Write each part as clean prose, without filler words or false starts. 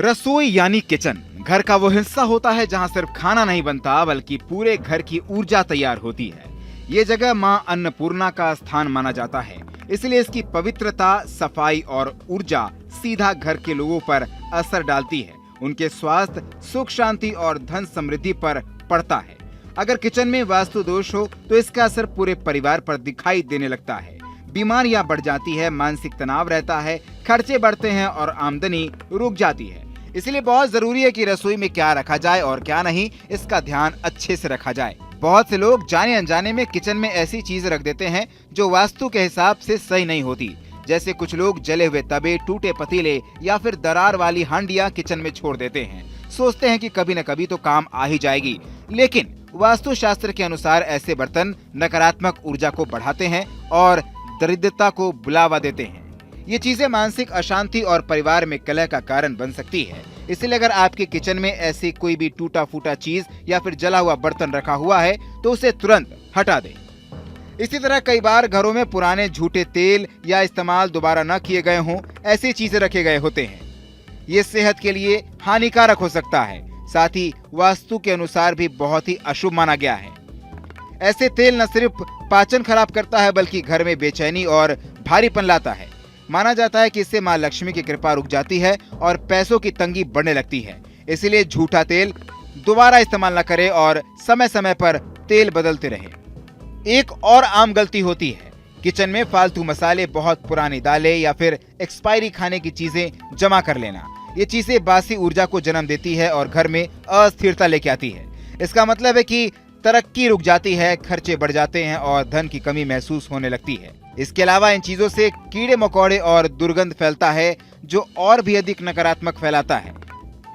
रसोई यानी किचन घर का वो हिस्सा होता है जहाँ सिर्फ खाना नहीं बनता बल्कि पूरे घर की ऊर्जा तैयार होती है। ये जगह माँ अन्नपूर्णा का स्थान माना जाता है, इसलिए इसकी पवित्रता, सफाई और ऊर्जा सीधा घर के लोगों पर असर डालती है। उनके स्वास्थ्य, सुख शांति और धन समृद्धि पर पड़ता है। अगर किचन में वास्तु दोष हो तो इसका असर पूरे परिवार पर दिखाई देने लगता है। बीमारियां बढ़ जाती है, मानसिक तनाव रहता है, खर्चे बढ़ते हैं और आमदनी रुक जाती है। इसलिए बहुत जरूरी है कि रसोई में क्या रखा जाए और क्या नहीं, इसका ध्यान अच्छे से रखा जाए। बहुत से लोग जाने अनजाने में किचन में ऐसी चीज रख देते हैं जो वास्तु के हिसाब से सही नहीं होती। जैसे कुछ लोग जले हुए तवे, टूटे पतीले या फिर दरार वाली हांडियां किचन में छोड़ देते हैं। सोचते हैं कि कभी न कभी तो काम आ ही जाएगी, लेकिन वास्तु शास्त्र के अनुसार ऐसे बर्तन नकारात्मक ऊर्जा को बढ़ाते हैं और दरिद्रता को बुलावा देते हैं। ये चीजें मानसिक अशांति और परिवार में कलह का कारण बन सकती है। इसलिए अगर आपके किचन में ऐसी कोई भी टूटा फूटा चीज या फिर जला हुआ बर्तन रखा हुआ है तो उसे तुरंत हटा दें। इसी तरह कई बार घरों में पुराने झूठे तेल या इस्तेमाल दोबारा न किए गए हों, ऐसी चीजें रखे गए होते हैं। ये सेहत के लिए हानिकारक हो सकता है, साथ ही वास्तु के अनुसार भी बहुत ही अशुभ माना गया है। ऐसे तेल न सिर्फ पाचन खराब करता है बल्कि घर में बेचैनी और भारीपन लाता है। माना जाता है कि इससे मां लक्ष्मी की कृपा रुक जाती है और पैसों की तंगी बढ़ने लगती है। इसलिए झूठा तेल दोबारा इस्तेमाल न करें और समय समय पर तेल बदलते रहें। एक और आम गलती होती है किचन में फालतू मसाले, बहुत पुरानी दालें या फिर एक्सपायरी खाने की चीजें जमा कर लेना। ये चीजें बासी ऊर्जा को जन्म देती है और घर में अस्थिरता लेके आती है। इसका मतलब है कि तरक्की रुक जाती है, खर्चे बढ़ जाते हैं और धन की कमी महसूस होने लगती है। इसके अलावा इन चीजों से कीड़े मकोड़े और दुर्गंध फैलता है जो और भी अधिक नकारात्मक फैलाता है।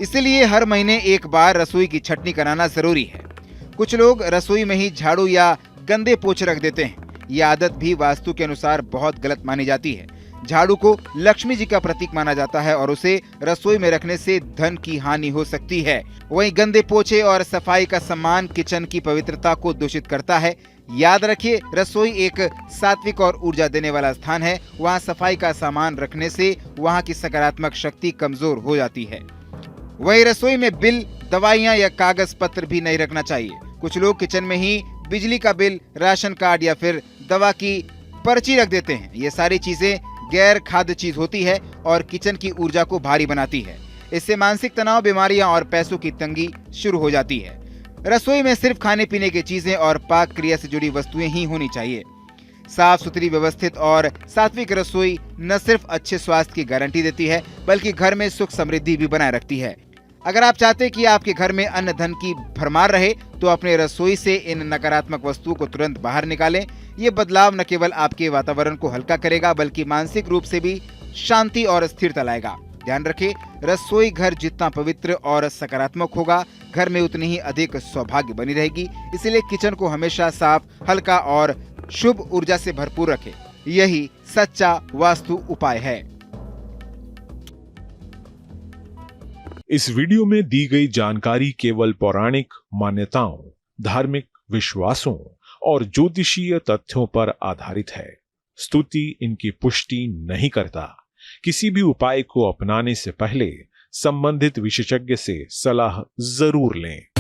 इसलिए हर महीने एक बार रसोई की छटनी कराना जरूरी है। कुछ लोग रसोई में ही झाड़ू या गंदे पोछे रख देते हैं। ये आदत भी वास्तु के अनुसार बहुत गलत मानी जाती है। झाड़ू को लक्ष्मी जी का प्रतीक माना जाता है और उसे रसोई में रखने से धन की हानि हो सकती है। वहीं गंदे पोछे और सफाई का सम्मान किचन की पवित्रता को दूषित करता है। याद रखिए, रसोई एक सात्विक और ऊर्जा देने वाला स्थान है। वहाँ सफाई का सामान रखने से वहाँ की सकारात्मक शक्ति कमजोर हो जाती है। वहीं रसोई में बिल, दवाइयाँ या कागज पत्र भी नहीं रखना चाहिए। कुछ लोग किचन में ही बिजली का बिल, राशन कार्ड या फिर दवा की पर्ची रख देते हैं। ये सारी चीजें गैर खाद्य चीज होती है और किचन की ऊर्जा को भारी बनाती है। इससे मानसिक तनाव, बीमारियां और पैसों की तंगी शुरू हो जाती है। रसोई में सिर्फ खाने पीने की चीजें और पाक क्रिया से जुड़ी वस्तुएं ही होनी चाहिए। साफ सुथरी, व्यवस्थित और सात्विक रसोई न सिर्फ अच्छे स्वास्थ्य की गारंटी देती है बल्कि घर में सुख समृद्धि भी बनाए रखती है। अगर आप चाहते हैं कि आपके घर में अन्न धन की भरमार रहे तो अपने रसोई से इन नकारात्मक वस्तुओं को तुरंत बाहर निकालें। ये बदलाव न केवल आपके वातावरण को हल्का करेगा बल्कि मानसिक रूप से भी शांति और स्थिरता लाएगा। ध्यान रखें, रसोई घर जितना पवित्र और सकारात्मक होगा, घर में उतनी ही अधिक सौभाग्य बनी रहेगी। इसलिए किचन को हमेशा साफ, हल्का और शुभ ऊर्जा से भरपूर रखें। यही सच्चा वास्तु उपाय है। इस वीडियो में दी गई जानकारी केवल पौराणिक मान्यताओं, धार्मिक विश्वासों और ज्योतिषीय तथ्यों पर आधारित है। स्तुति इनकी पुष्टि नहीं करता। किसी भी उपाय को अपनाने से पहले संबंधित विशेषज्ञ से सलाह जरूर लें।